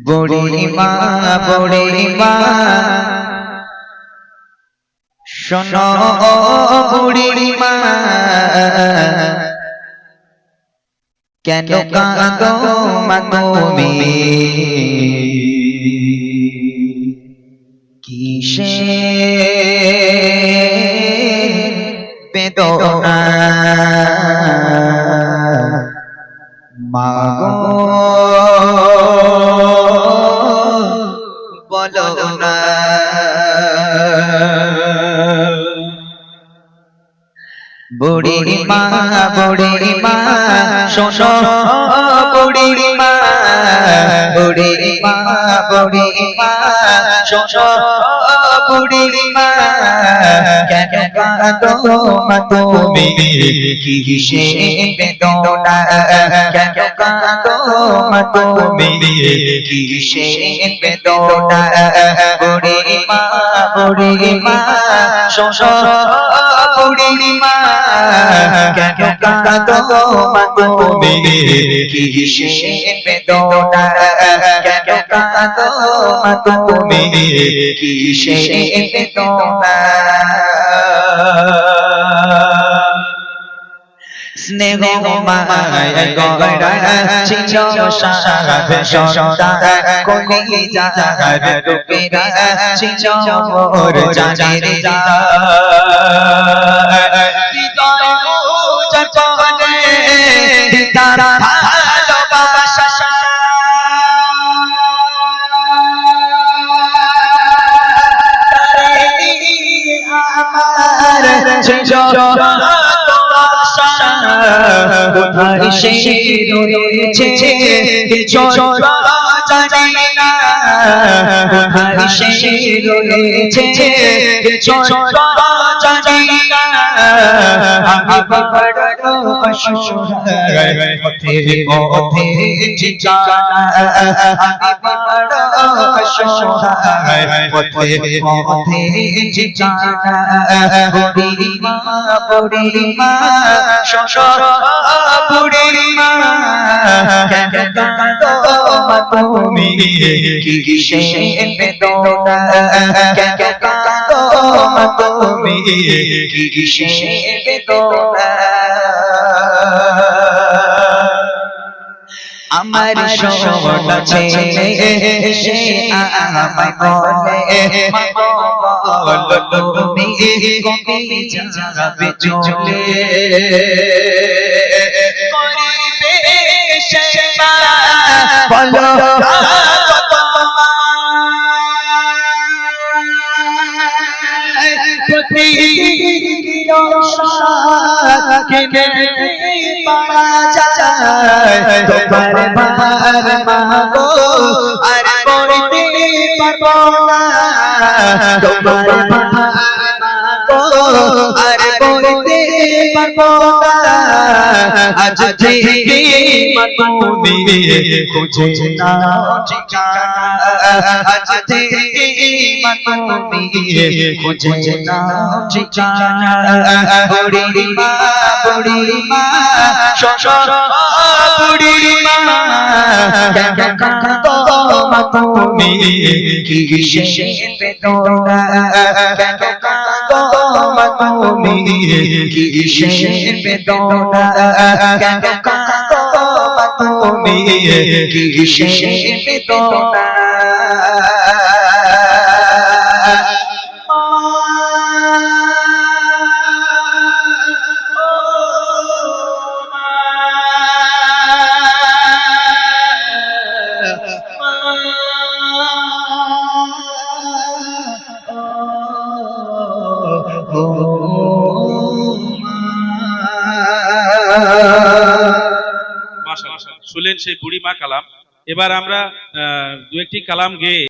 বুড়িমা শোনো বুড়িমা কেন কাঁদো মা তুমি কিসের বেদনা মা গো বলো না বুড়িমা শোনো বুড়িমা শোনো বুড়িমা কেন কাঁদো মা তুমি কিসের বেদনা কেন কাঁদো মা তুমি কিসের বেদনা বুড়িমা শোনো বুড়িমা কেন কাঁদো মা তুমি কিসের বেদনা কেন কাঁদো মা তুমি কিসের বেদনা স্নেহ মায়া গড়া ছিল সারা সন্তান কলিজা টুকেরা ছিল মোর জানের হৃদয় জগনে তারা ভালোবাসা আমার ছিল কোথায় সে রয়েছে জানি না কোথায় সে রয়েছে জানি না আমি বড় অসহায় পথে ঠিকানা আমি বড় অসহায় পথে ঠিকানা বুড়িমা শোনো বুড়িমা কেন কাঁদো মা তুমি কিসের বেদনা কেন কাঁদো মা তুমি কিসের বেদনা আমার সোনা ছেলে সে আমায় বলে বলো তুমি কবে যাবে চলে করবে সেবা বলো তোমার বার মাগো আর করতে পারবো না তোমার বার মাগো আর করতে পারবো না আজ থেকে তুমি খুঁজে নাও ঠিকানা আজ থেকে তুমি খুঁজে নাও ঠিকানা বুড়িমা শোনো বুড়িমা কেন কাঁদো মা তুমি কিসের বেদনা কেন কাঁদো মা তুমি কিসের বেদনা কেন কাঁদো মা তুমি কিসের বেদনা শুনলেন সেই বুড়িমা কালাম। এবার আমরা দু একটি কালাম গেয়ে